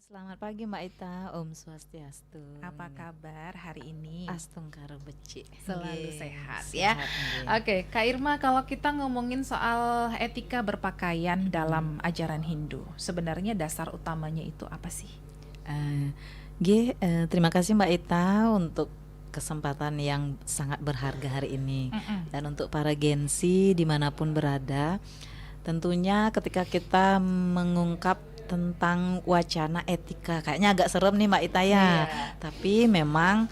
Selamat pagi Mbak Ita, Om Swastiastu. Apa kabar hari ini? Astung karo beci. Selalu Nggih, sehat ya. sehat, nggih. Oke, Kak Irma, kalau kita ngomongin soal etika berpakaian dalam ajaran Hindu, sebenarnya dasar utamanya itu apa sih? Terima kasih Mbak Ita untuk kesempatan yang sangat berharga hari ini. Dan untuk para Gensi dimanapun berada, tentunya ketika kita mengungkap tentang wacana etika, kayaknya agak serem nih Mbak Ita ya. Iya. Tapi memang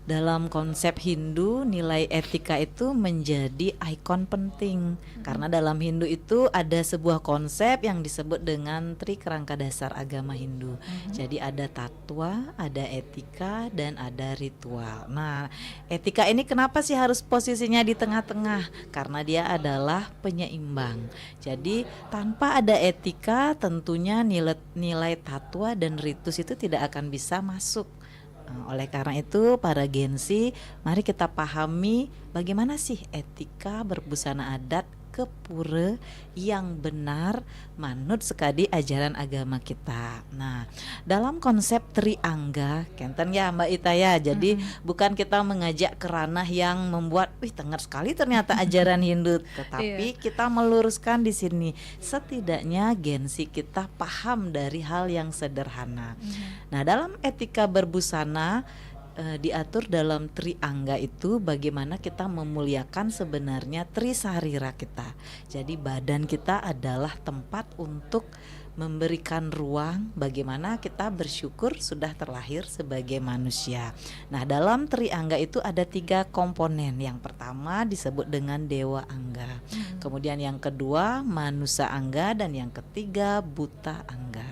dalam konsep Hindu nilai etika itu menjadi ikon penting karena dalam Hindu itu ada sebuah konsep yang disebut dengan tri kerangka dasar agama Hindu. Jadi ada tatwa, ada etika, dan ada ritual. Nah, etika ini kenapa sih harus posisinya di tengah-tengah? Karena dia adalah penyeimbang. Jadi tanpa ada etika tentunya nilai tatwa dan ritus itu tidak akan bisa masuk. Oleh karena itu para Gensi, mari kita pahami bagaimana sih etika berbusana adat ke pura yang benar manut sekadi ajaran agama kita. Nah, dalam konsep triangga, kenten ya Mbak Ita ya. Jadi bukan kita mengajak ke ranah yang membuat, tengah sekali ternyata ajaran Hindu, tetapi kita meluruskan di sini. Setidaknya Gensi kita paham dari hal yang sederhana. Nah, dalam etika berbusana diatur dalam triangga itu bagaimana kita memuliakan sebenarnya trisarira kita. Jadi badan kita adalah tempat untuk memberikan ruang bagaimana kita bersyukur sudah terlahir sebagai manusia. Nah, dalam triangga itu ada 3 komponen. Yang pertama disebut dengan Dewa Angga. Kemudian yang kedua Manusa Angga, dan yang ketiga Buta Angga.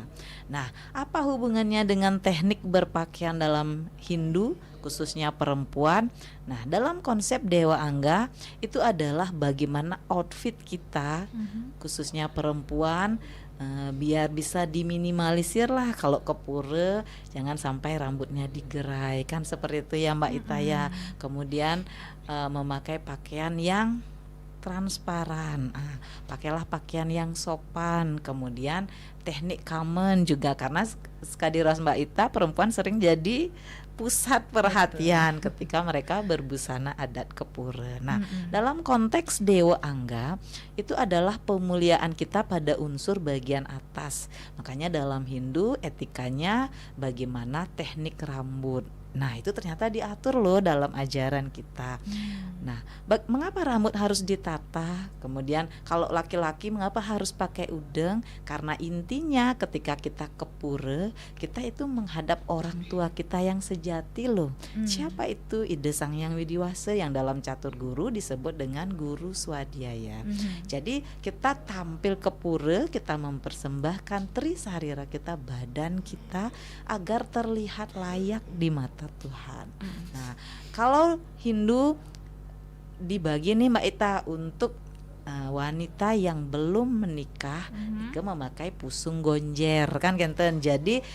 Nah, apa hubungannya dengan teknik berpakaian dalam Hindu, khususnya perempuan? Nah, dalam konsep Dewa Angga itu adalah bagaimana outfit kita, khususnya perempuan, biar bisa diminimalisir lah. Kalau ke pura jangan sampai rambutnya digerai, kan seperti itu ya Mbak Ita ya. Kemudian memakai pakaian yang transparan, pakailah pakaian yang sopan. Kemudian teknik kamen juga, karena sekadiras Mbak Ita perempuan sering jadi pusat perhatian ketika mereka berbusana adat ke pura. Nah, dalam konteks Dewa Angga itu adalah pemuliaan kita pada unsur bagian atas. Makanya dalam Hindu etikanya bagaimana teknik rambut. Nah, itu ternyata diatur loh dalam ajaran kita. Nah, mengapa rambut harus ditata? Kemudian kalau laki-laki mengapa harus pakai udeng? Karena intinya ketika kita ke pura, kita itu menghadap orang tua kita yang sejati loh. Siapa itu? Ide Sang Hyang Widiwasa yang dalam catur guru disebut dengan guru swadhyaya. Jadi kita tampil ke pura, kita mempersembahkan trisarira kita, badan kita, agar terlihat layak di mata Tuhan. Nah, kalau Hindu dibagi nih Mbak Ita untuk wanita yang belum menikah, itu memakai pusung gonjer, kan kenten. Jadi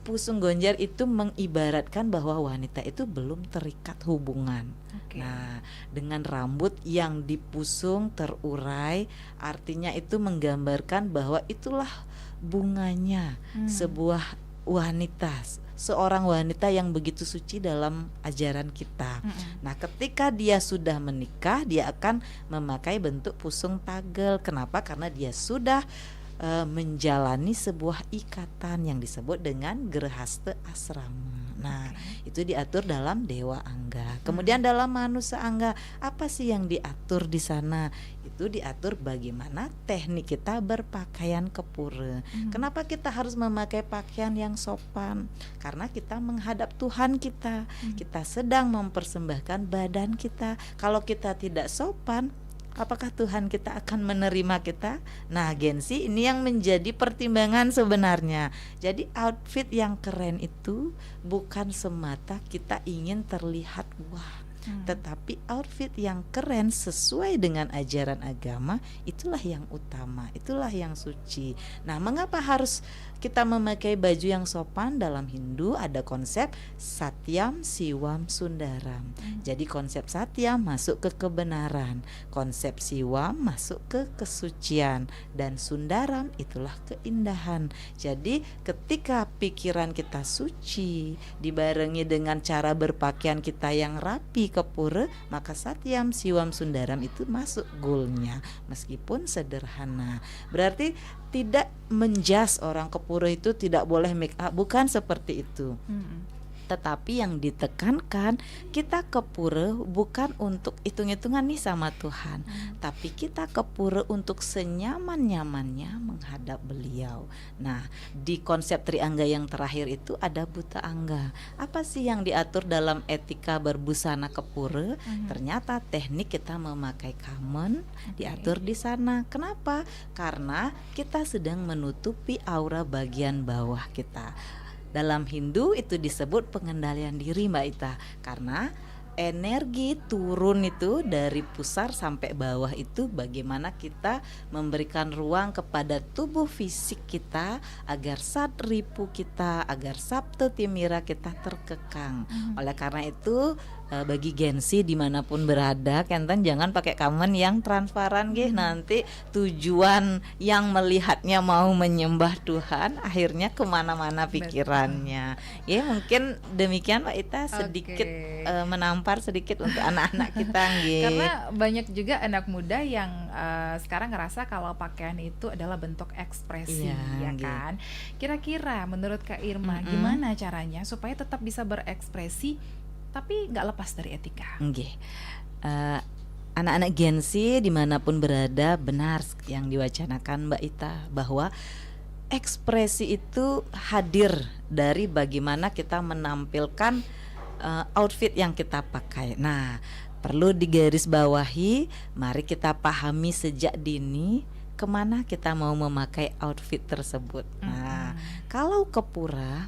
pusung gonjer itu mengibaratkan bahwa wanita itu belum terikat hubungan. Nah, dengan rambut yang dipusung terurai, artinya itu menggambarkan bahwa itulah bunganya sebuah wanita, seorang wanita yang begitu suci dalam ajaran kita. Nah, ketika dia sudah menikah, dia akan memakai bentuk pusung tagel. Kenapa? Karena dia sudah menjalani sebuah ikatan yang disebut dengan Grehasta Asrama. Nah, itu diatur dalam Dewa Angga. Kemudian dalam Manusa Angga, apa sih yang diatur di sana? Itu diatur bagaimana teknik kita berpakaian ke pura. Kenapa kita harus memakai pakaian yang sopan? Karena kita menghadap Tuhan kita. Kita sedang mempersembahkan badan kita. Kalau kita tidak sopan, apakah Tuhan kita akan menerima kita? Nah, Gensi, ini yang menjadi pertimbangan sebenarnya. Jadi outfit yang keren itu bukan semata kita ingin terlihat wah, tetapi outfit yang keren sesuai dengan ajaran agama, itulah yang utama, itulah yang suci. Nah, mengapa harus kita memakai baju yang sopan dalam Hindu ada konsep Satyam Siwam Sundaram. Jadi konsep Satyam masuk ke kebenaran, konsep Siwam masuk ke kesucian, dan Sundaram itulah keindahan. Jadi ketika pikiran kita suci dibarengi dengan cara berpakaian kita yang rapi ke pura, maka Satyam Siwam Sundaram itu masuk goalnya meskipun sederhana. Berarti tidak menjas orang ke pura itu tidak boleh make up, bukan seperti itu. Tetapi yang ditekankan, kita ke pura bukan untuk hitung-hitungan nih sama Tuhan, tapi kita ke pura untuk senyaman-nyamannya menghadap beliau. Nah, di konsep Triangga yang terakhir itu ada buta angga. Apa sih yang diatur dalam etika berbusana ke pura? Ternyata teknik kita memakai kamen diatur di sana. Kenapa? Karena kita sedang menutupi aura bagian bawah kita. Dalam Hindu itu disebut pengendalian diri, Mbak Ita, karena energi turun itu dari pusar sampai bawah itu bagaimana kita memberikan ruang kepada tubuh fisik kita agar satripu kita, agar sapta timira kita terkekang. Oleh karena itu bagi Gensi dimanapun berada, Kenten jangan pakai kamen yang transparan nanti tujuan yang melihatnya mau menyembah Tuhan akhirnya kemana-mana pikirannya. Ya mungkin demikian Pak Ita sedikit menampar sedikit untuk anak-anak kita nggih. Karena banyak juga anak muda yang sekarang ngerasa kalau pakaian itu adalah bentuk ekspresi, ya kan? Kira-kira menurut Kak Irma gimana caranya supaya tetap bisa berekspresi tapi nggak lepas dari etika? Anak-anak Gensi dimanapun berada, benar yang diwacanakan Mbak Ita bahwa ekspresi itu hadir dari bagaimana kita menampilkan outfit yang kita pakai. Nah, perlu digarisbawahi, mari kita pahami sejak dini kemana kita mau memakai outfit tersebut. Nah, kalau ke pura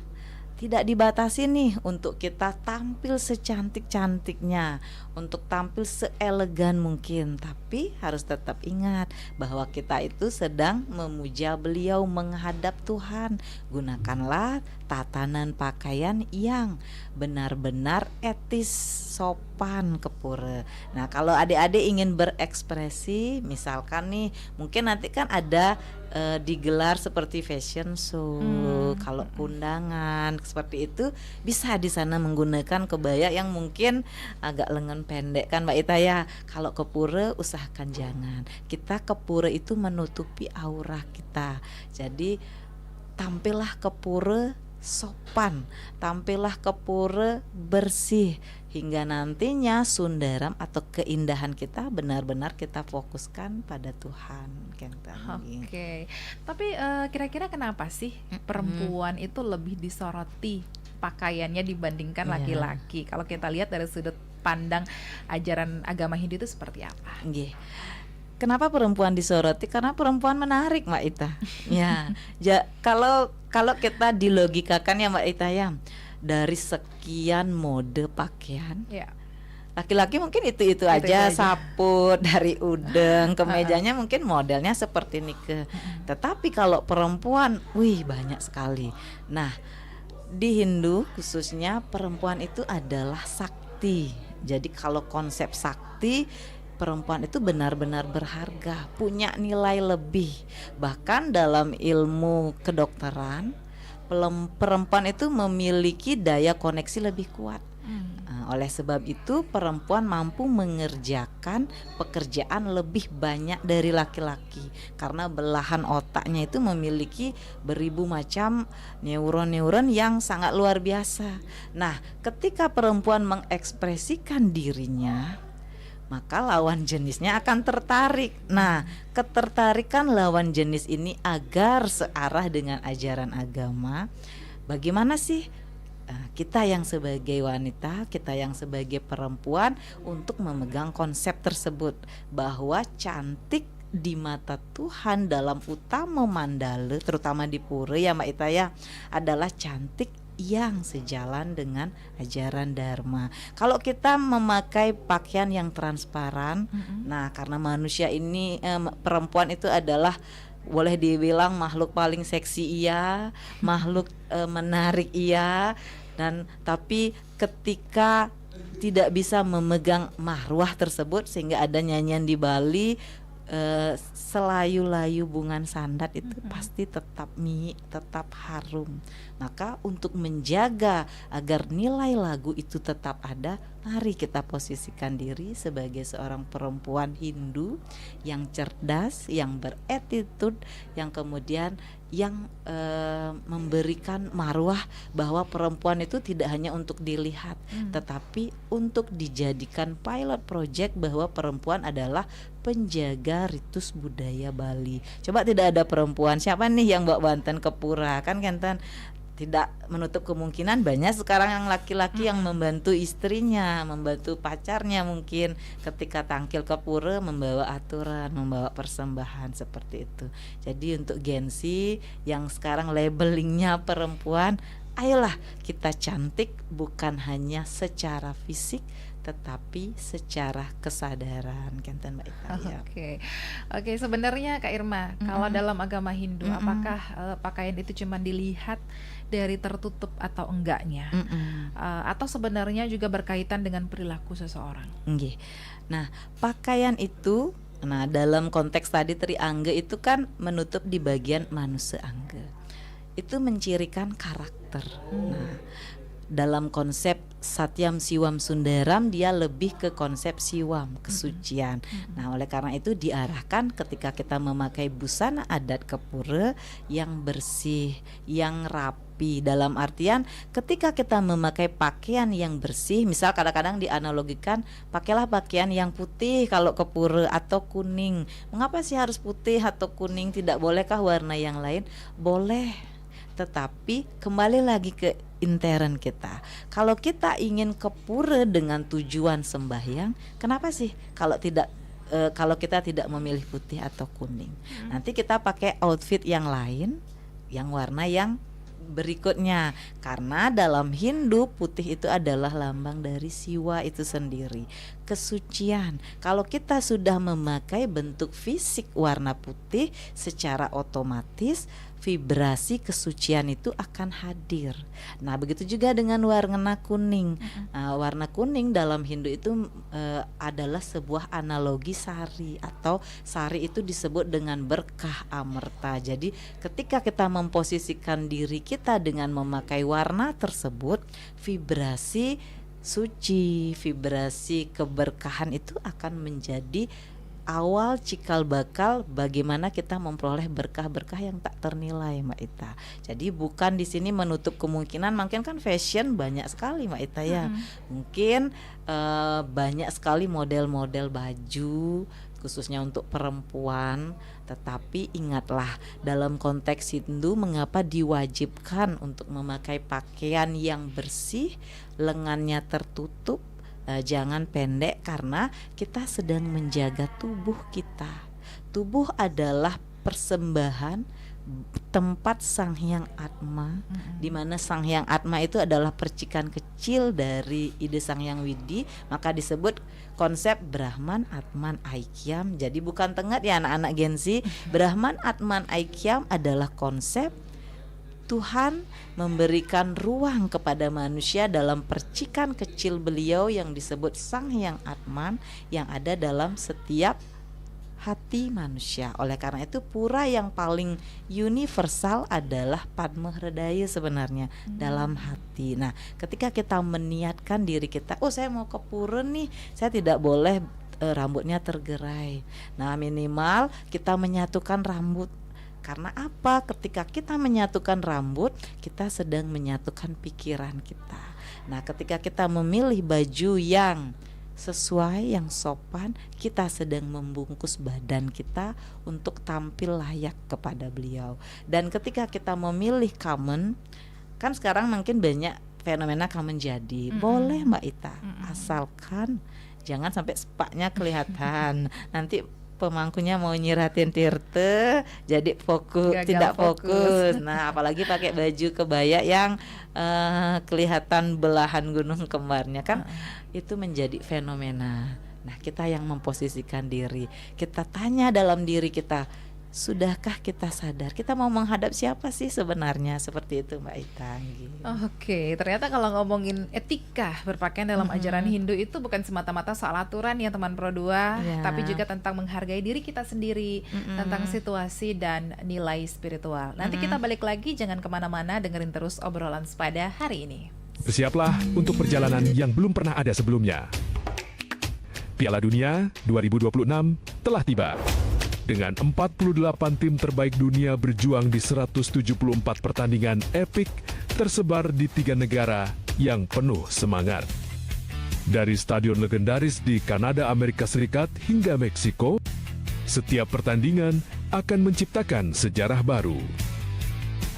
tidak dibatasi nih untuk kita tampil secantik-cantiknya, untuk tampil seelegan mungkin, tapi harus tetap ingat bahwa kita itu sedang memuja beliau menghadap Tuhan. Gunakanlah tatanan pakaian yang benar-benar etis, sopan ke pura. Nah, kalau adik-adik ingin berekspresi, misalkan nih, mungkin nanti kan ada digelar seperti fashion show, kalau undangan seperti itu bisa di sana menggunakan kebaya yang mungkin agak lengan pendek kan Mbak Ita ya. Kalau ke pura usahakan jangan. Kita ke pura itu menutupi aura kita. Jadi tampillah ke pura sopan, tampillah ke pura bersih, hingga nantinya sundaram atau keindahan kita benar-benar kita fokuskan pada Tuhan. Oke. Tapi kira-kira kenapa sih perempuan itu lebih disoroti pakaiannya dibandingkan laki-laki? Kalau kita lihat dari sudut pandang ajaran agama Hindu itu seperti apa? Kenapa perempuan disoroti? Karena perempuan menarik, Mbak Ita. Kalau kita dilogikakan ya Mbak Ita ya, dari sekian mode pakaian, laki-laki mungkin itu aja, saput dari udeng, kemejanya mungkin modelnya seperti nike. Tetapi kalau perempuan, banyak sekali. Nah, di Hindu khususnya perempuan itu adalah sakti. Jadi kalau konsep sakti, perempuan itu benar-benar berharga, punya nilai lebih. Bahkan dalam ilmu kedokteran, perempuan itu memiliki daya koneksi lebih kuat. Oleh sebab itu perempuan mampu mengerjakan pekerjaan lebih banyak dari laki-laki karena belahan otaknya itu memiliki beribu macam neuron-neuron yang sangat luar biasa. Nah, ketika perempuan mengekspresikan dirinya, maka lawan jenisnya akan tertarik. Nah, ketertarikan lawan jenis ini agar searah dengan ajaran agama. Bagaimana sih kita yang sebagai wanita, kita yang sebagai perempuan untuk memegang konsep tersebut bahwa cantik di mata Tuhan dalam utama mandala, terutama di pura ya Mbak Ita ya, adalah cantik yang sejalan dengan ajaran Dharma. Kalau kita memakai pakaian yang transparan, nah karena manusia ini perempuan itu adalah boleh dibilang makhluk paling seksi iya, makhluk menarik iya, dan tapi ketika tidak bisa memegang marwah tersebut sehingga ada nyanyian di Bali, selayu-layu bungan sandat itu pasti tetap tetap harum. Maka untuk menjaga agar nilai lagu itu tetap ada, mari kita posisikan diri sebagai seorang perempuan Hindu yang cerdas, yang beretitude, yang kemudian yang memberikan marwah bahwa perempuan itu tidak hanya untuk dilihat, tetapi untuk dijadikan pilot project bahwa perempuan adalah penjaga ritus budaya Bali. Coba tidak ada perempuan, siapa nih yang bawa Banten ke pura? Kan tidak menutup kemungkinan banyak sekarang yang laki-laki yang membantu istrinya, membantu pacarnya mungkin ketika tangkil ke pura membawa aturan, membawa persembahan seperti itu. Jadi untuk Gen Z yang sekarang labelingnya perempuan, ayolah kita cantik bukan hanya secara fisik tetapi secara kesadaran, Kenten Mbak Ita. Oke, sebenarnya Kak Irma, kalau dalam agama Hindu, apakah pakaian itu cuma dilihat dari tertutup atau enggaknya, atau sebenarnya juga berkaitan dengan perilaku seseorang? Nah, pakaian itu, dalam konteks tadi Triangga itu kan menutup di bagian manusia angga, itu mencirikan karakter. Nah, dalam konsep Satyam Siwam Sundaram dia lebih ke konsep siwam, kesucian. Nah, oleh karena itu diarahkan ketika kita memakai busana adat ke pura yang bersih, yang rapi. Dalam artian ketika kita memakai pakaian yang bersih, misal kadang-kadang dianalogikan pakailah pakaian yang putih kalau ke pura atau kuning. Mengapa sih harus putih atau kuning? Tidak bolehkah warna yang lain? Boleh. Tetapi kembali lagi ke intern kita. Kalau kita ingin ke pura dengan tujuan sembahyang, kenapa sih kalau kita tidak memilih putih atau kuning? Nanti kita pakai outfit yang lain, yang warna yang berikutnya, karena dalam Hindu putih itu adalah lambang dari Siwa itu sendiri, kesucian. Kalau kita sudah memakai bentuk fisik warna putih, secara otomatis vibrasi kesucian itu akan hadir. Nah, begitu juga dengan warna kuning. Warna kuning dalam Hindu itu adalah sebuah analogi sari, atau sari itu disebut dengan berkah amerta. Jadi ketika kita memposisikan diri kita dengan memakai warna tersebut, vibrasi suci, vibrasi keberkahan itu akan menjadi awal cikal bakal bagaimana kita memperoleh berkah-berkah yang tak ternilai, Mbak Ita. Jadi bukan di sini menutup kemungkinan, mungkin kan fashion banyak sekali, Mbak Ita ya. Mungkin banyak sekali model-model baju khususnya untuk perempuan, tetapi ingatlah dalam konteks Hindu mengapa diwajibkan untuk memakai pakaian yang bersih, lengannya tertutup, jangan pendek, karena kita sedang menjaga tubuh kita. Tubuh adalah persembahan tempat Sang Hyang Atma, di mana Sang Hyang Atma itu adalah percikan kecil dari ide Sang Hyang Widi, maka disebut konsep Brahman Atman Aikyam. Jadi bukan tengat ya anak-anak Gen Z, Brahman Atman Aikyam adalah konsep Tuhan memberikan ruang kepada manusia dalam percikan kecil beliau yang disebut Sang Hyang Atman yang ada dalam setiap hati manusia. Oleh karena itu pura yang paling universal adalah Padma Hridaya sebenarnya, dalam hati. Nah, ketika kita meniatkan diri kita, saya mau ke pura nih, saya tidak boleh rambutnya tergerai. Nah, minimal kita menyatukan rambut. Karena apa? Ketika kita menyatukan rambut, kita sedang menyatukan pikiran kita. Nah, ketika kita memilih baju yang sesuai, yang sopan, kita sedang membungkus badan kita untuk tampil layak kepada beliau. Dan ketika kita memilih common, kan sekarang mungkin banyak fenomena common jadi. Boleh Mbak Ita, asalkan jangan sampai spaknya kelihatan. Nanti pemangkunya mau nyiratin tirte jadi tidak fokus. Nah, apalagi pakai baju kebaya yang kelihatan belahan gunung kembarnya kan, itu menjadi fenomena. Nah, kita yang memposisikan diri, kita tanya dalam diri kita, sudahkah kita sadar kita mau menghadap siapa sih sebenarnya, seperti itu Mbak Ita. Gitu. Oke, ternyata kalau ngomongin etika berpakaian dalam ajaran Hindu itu bukan semata-mata soal aturan ya teman Pro 2, Ya. tapi juga tentang menghargai diri kita sendiri, tentang situasi dan nilai spiritual. Nanti kita balik lagi, jangan kemana-mana, dengerin terus obrolan sepada hari ini. Bersiaplah untuk perjalanan yang belum pernah ada sebelumnya. Piala Dunia 2026 telah tiba. Dengan 48 tim terbaik dunia berjuang di 174 pertandingan epik tersebar di 3 negara yang penuh semangat. Dari stadion legendaris di Kanada, Amerika Serikat hingga Meksiko, setiap pertandingan akan menciptakan sejarah baru.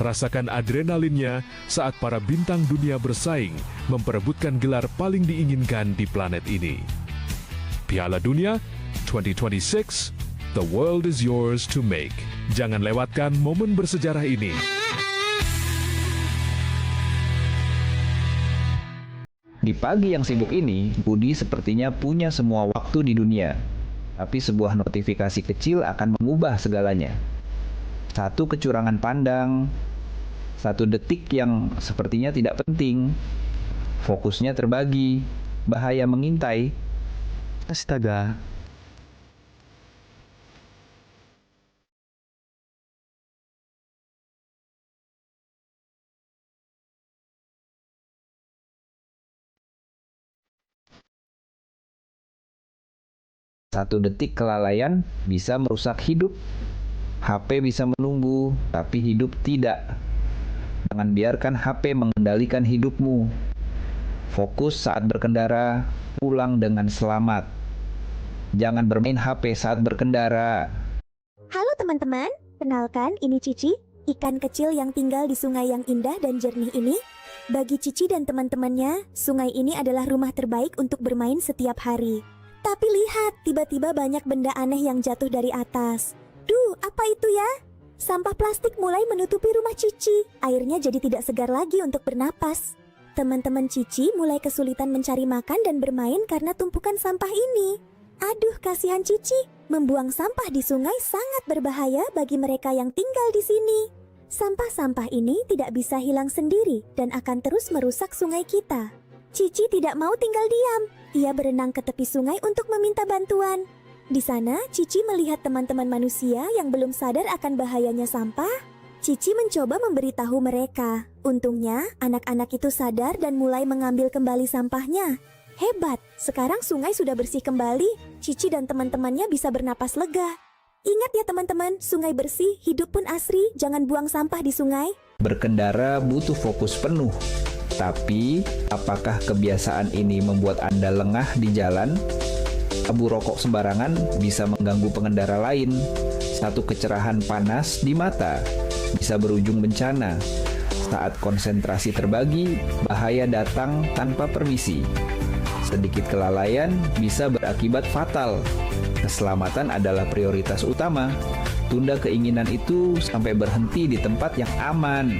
Rasakan adrenalinnya saat para bintang dunia bersaing memperebutkan gelar paling diinginkan di planet ini. Piala Dunia 2026, the world is yours to make. Jangan lewatkan momen bersejarah ini. Di pagi yang sibuk ini, Budi sepertinya punya semua waktu di dunia. Tapi sebuah notifikasi kecil akan mengubah segalanya. Satu kecurangan pandang, satu detik yang sepertinya tidak penting. Fokusnya terbagi, bahaya mengintai. Astaga. Satu detik kelalaian bisa merusak hidup. HP bisa menunggu, tapi hidup tidak. Jangan biarkan HP mengendalikan hidupmu. Fokus saat berkendara, pulang dengan selamat. Jangan bermain HP saat berkendara. Halo teman-teman, kenalkan ini Cici, ikan kecil yang tinggal di sungai yang indah dan jernih ini. Bagi Cici dan teman-temannya, sungai ini adalah rumah terbaik untuk bermain setiap hari. Tapi lihat, tiba-tiba banyak benda aneh yang jatuh dari atas. Duh, apa itu ya? Sampah plastik mulai menutupi rumah Cici. Airnya jadi tidak segar lagi untuk bernapas. Teman-teman Cici mulai kesulitan mencari makan dan bermain karena tumpukan sampah ini. Aduh, kasihan Cici. Membuang sampah di sungai sangat berbahaya bagi mereka yang tinggal di sini. Sampah-sampah ini tidak bisa hilang sendiri dan akan terus merusak sungai kita. Cici tidak mau tinggal diam. Ia berenang ke tepi sungai untuk meminta bantuan. Di sana, Cici melihat teman-teman manusia yang belum sadar akan bahayanya sampah. Cici mencoba memberitahu mereka. Untungnya, anak-anak itu sadar dan mulai mengambil kembali sampahnya. Hebat, sekarang sungai sudah bersih kembali. Cici dan teman-temannya bisa bernapas lega. Ingat ya teman-teman, sungai bersih, hidup pun asri, jangan buang sampah di sungai. Berkendara butuh fokus penuh. Tapi, apakah kebiasaan ini membuat Anda lengah di jalan? Abu rokok sembarangan bisa mengganggu pengendara lain. Satu kecerahan panas di mata bisa berujung bencana. Saat konsentrasi terbagi, bahaya datang tanpa permisi. Sedikit kelalaian bisa berakibat fatal. Keselamatan adalah prioritas utama. Tunda keinginan itu sampai berhenti di tempat yang aman.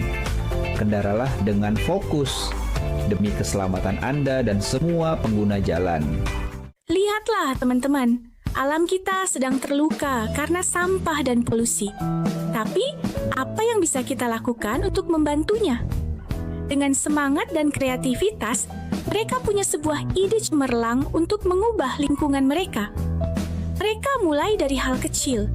Kendaralah dengan fokus demi keselamatan Anda dan semua pengguna jalan. Lihatlah teman-teman, alam kita sedang terluka karena sampah dan polusi. Tapi, apa yang bisa kita lakukan untuk membantunya? Dengan semangat dan kreativitas, mereka punya sebuah ide cemerlang untuk mengubah lingkungan mereka. Mereka mulai dari hal kecil,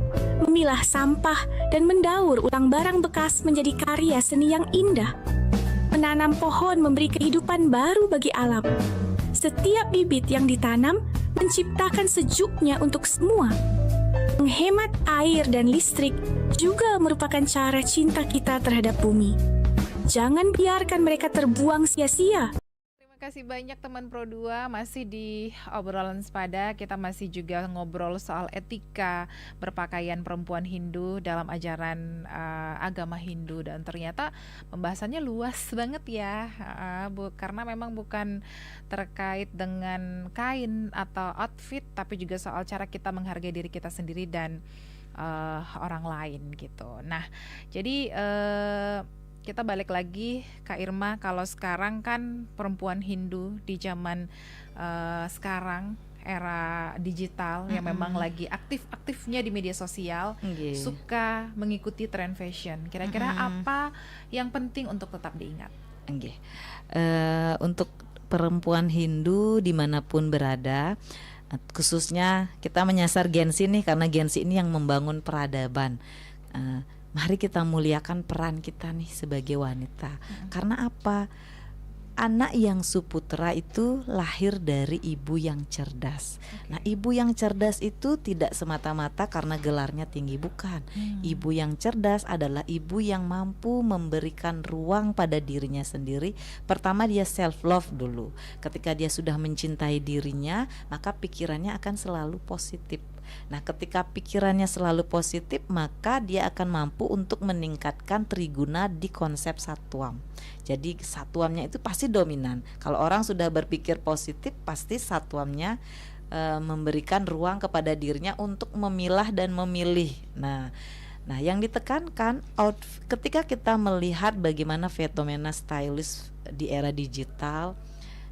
memilah sampah dan mendaur ulang barang bekas menjadi karya seni yang indah. Menanam pohon memberi kehidupan baru bagi alam. Setiap bibit yang ditanam menciptakan sejuknya untuk semua. Menghemat air dan listrik juga merupakan cara cinta kita terhadap bumi. Jangan biarkan mereka terbuang sia-sia. Terima kasih banyak teman Pro 2, masih di obrolan sepada, kita masih juga ngobrol soal etika berpakaian perempuan Hindu dalam ajaran agama Hindu, dan ternyata pembahasannya luas banget ya, karena memang bukan terkait dengan kain atau outfit, tapi juga soal cara kita menghargai diri kita sendiri dan orang lain gitu. Nah, jadi kita balik lagi Kak Irma, kalau sekarang kan perempuan Hindu di zaman sekarang era digital yang memang lagi aktif-aktifnya di media sosial, Nggih. suka mengikuti tren fashion. Kira-kira apa yang penting untuk tetap diingat? Nggih. Untuk perempuan Hindu dimanapun berada, khususnya kita menyasar Gen Z nih, karena Gen Z ini yang membangun peradaban. Mari kita muliakan peran kita nih sebagai wanita. Karena apa? Anak yang suputra itu lahir dari ibu yang cerdas. Nah, ibu yang cerdas itu tidak semata-mata karena gelarnya tinggi, bukan. Ibu yang cerdas adalah ibu yang mampu memberikan ruang pada dirinya sendiri. Pertama, dia self love dulu. Ketika dia sudah mencintai dirinya, maka pikirannya akan selalu positif. Nah, ketika pikirannya selalu positif, maka dia akan mampu untuk meningkatkan triguna di konsep satwam. Jadi satwamnya itu pasti dominan. Kalau orang sudah berpikir positif, pasti satwamnya memberikan ruang kepada dirinya untuk memilah dan memilih. Nah, yang ditekankan ketika kita melihat bagaimana fenomena stylish di era digital,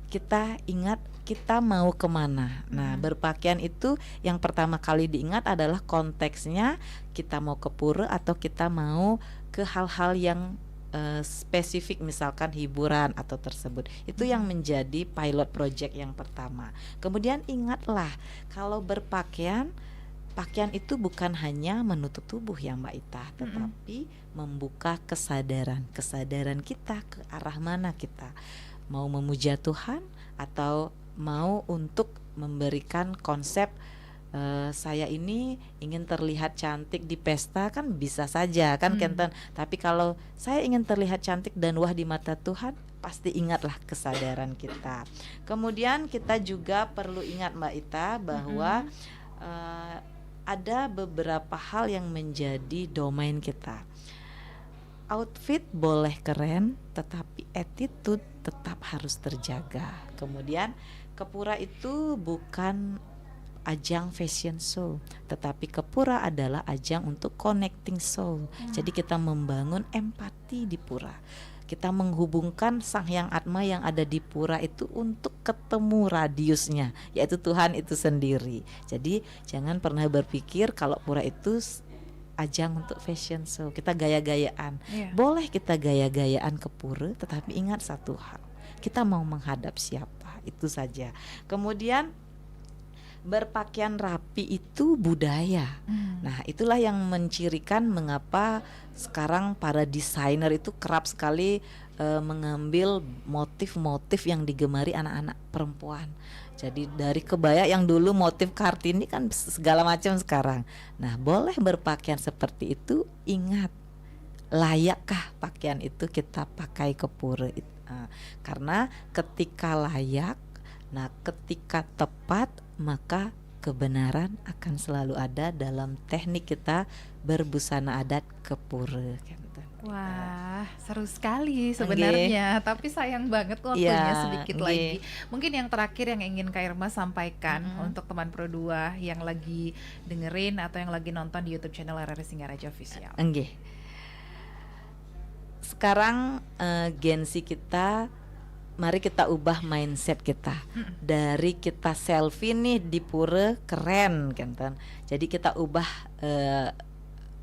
kita ingat kita mau kemana. Nah, berpakaian itu yang pertama kali diingat adalah konteksnya, kita mau ke pura atau kita mau ke hal-hal yang spesifik, misalkan hiburan atau tersebut. Itu yang menjadi pilot project yang pertama. Kemudian ingatlah, kalau berpakaian, pakaian itu bukan hanya menutup tubuh ya Mbak Ita, tetapi membuka kesadaran kita ke arah mana kita mau memuja Tuhan atau mau untuk memberikan konsep saya ini ingin terlihat cantik di pesta, kan bisa saja kan Kenten. Tapi kalau saya ingin terlihat cantik dan wah di mata Tuhan, pasti ingatlah kesadaran kita. Kemudian kita juga perlu ingat Mbak Ita bahwa ada beberapa hal yang menjadi domain kita. Outfit boleh keren, tetapi attitude tetap harus terjaga. Kemudian ke pura itu bukan ajang fashion show, tetapi ke pura adalah ajang untuk connecting soul. Jadi kita membangun empati di pura. Kita menghubungkan Sang Hyang Atma yang ada di pura itu untuk ketemu radiusnya, yaitu Tuhan itu sendiri. Jadi jangan pernah berpikir kalau pura itu ajang untuk fashion show, kita gaya-gayaan. Boleh kita gaya-gayaan ke pura, tetapi ingat satu hal, kita mau menghadap siapa, itu saja. Kemudian berpakaian rapi itu budaya. Nah, itulah yang mencirikan mengapa sekarang para desainer itu kerap sekali mengambil motif-motif yang digemari anak-anak perempuan. Jadi dari kebaya yang dulu motif Kartini kan segala macam sekarang. Nah, boleh berpakaian seperti itu, ingat, layakkah pakaian itu kita pakai ke pura? Karena ketika layak, nah ketika tepat, maka kebenaran akan selalu ada dalam teknik kita berbusana adat ke pura. Wah, seru sekali sebenarnya. Tapi sayang banget waktunya sedikit lagi. Mungkin yang terakhir yang ingin Kak Irma sampaikan untuk teman Pro 2 yang lagi dengerin atau yang lagi nonton di YouTube channel RRI Singaraja Official. Sekarang Gen Z kita, mari kita ubah mindset kita. Dari kita selfie nih di pura keren kan. Jadi kita ubah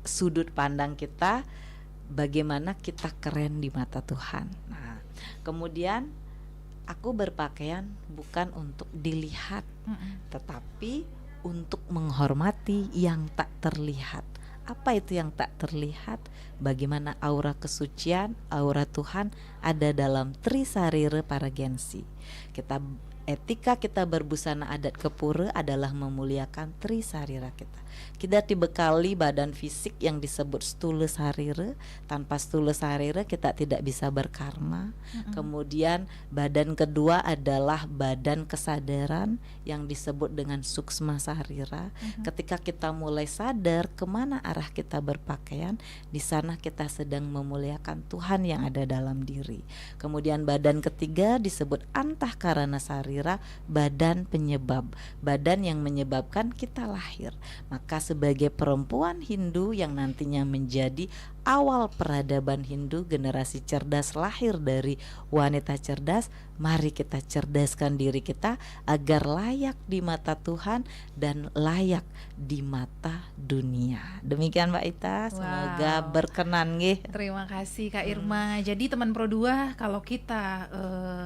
sudut pandang kita, bagaimana kita keren di mata Tuhan. Nah, kemudian aku berpakaian bukan untuk dilihat, tetapi untuk menghormati yang tak terlihat. Apa itu yang tak terlihat? Bagaimana aura kesucian, aura Tuhan ada dalam Trisarira para Gen Z. Etika kita berbusana adat ke pura adalah memuliakan Trisarira kita. Kita dibekali badan fisik yang disebut stula sarira. Tanpa stula sarira kita tidak bisa berkarma. Kemudian badan kedua adalah badan kesadaran yang disebut dengan suksma sarira. Ketika kita mulai sadar kemana arah kita berpakaian, di sana kita sedang memuliakan Tuhan yang ada dalam diri. Kemudian badan ketiga disebut antahkarana sarira, badan penyebab, badan yang menyebabkan kita lahir. Maka sebagai perempuan Hindu yang nantinya menjadi awal peradaban Hindu, generasi cerdas lahir dari wanita cerdas. Mari kita cerdaskan diri kita agar layak di mata Tuhan dan layak di mata dunia. Demikian Mbak Ita, semoga Wow. berkenan nggih. Terima kasih Kak Irma. Jadi teman Pro 2, kalau kita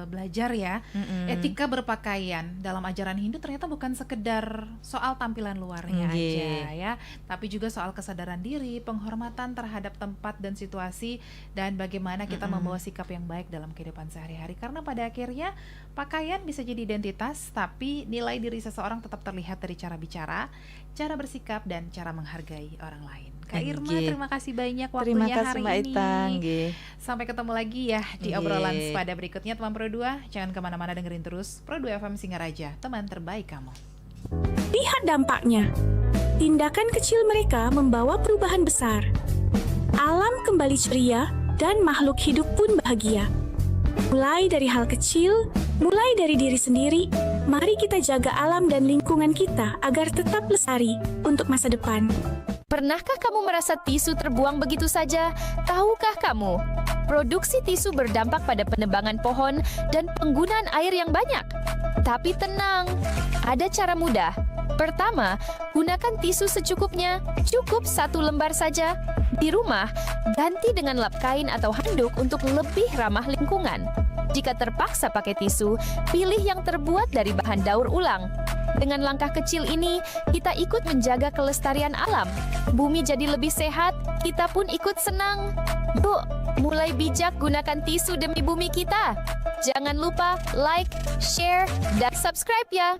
belajar ya, etika berpakaian dalam ajaran Hindu ternyata bukan sekedar soal tampilan luarnya Nggih. aja ya, tapi juga soal kesadaran diri, penghormatan terhadap tempat dan situasi, dan bagaimana kita membawa sikap yang baik dalam kehidupan sehari-hari. Karena pada akhirnya pakaian bisa jadi identitas, tapi nilai diri seseorang tetap terlihat dari cara bicara, cara bersikap, dan cara menghargai orang lain. Kak Irma, Nggih. terima kasih banyak Terima waktunya kasih hari Mbak ini. Ita, nggih. Sampai ketemu lagi ya di Nggih. obrolan pada berikutnya teman Pro 2. Jangan kemana-mana, dengerin terus Pro 2 FM Singaraja, teman terbaik kamu. Lihat dampaknya. Tindakan kecil mereka membawa perubahan besar. Alam kembali ceria dan makhluk hidup pun bahagia. Mulai dari hal kecil, mulai dari diri sendiri, mari kita jaga alam dan lingkungan kita agar tetap lestari untuk masa depan. Pernahkah kamu merasa tisu terbuang begitu saja? Tahukah kamu, produksi tisu berdampak pada penebangan pohon dan penggunaan air yang banyak? Tapi tenang, ada cara mudah. Pertama, gunakan tisu secukupnya, cukup 1 lembar saja. Di rumah, ganti dengan lap kain atau handuk untuk lebih ramah lingkungan. Jika terpaksa pakai tisu, pilih yang terbuat dari bahan daur ulang. Dengan langkah kecil ini, kita ikut menjaga kelestarian alam. Bumi jadi lebih sehat, kita pun ikut senang. Yuk, mulai bijak gunakan tisu demi bumi kita. Jangan lupa like, share, dan subscribe ya.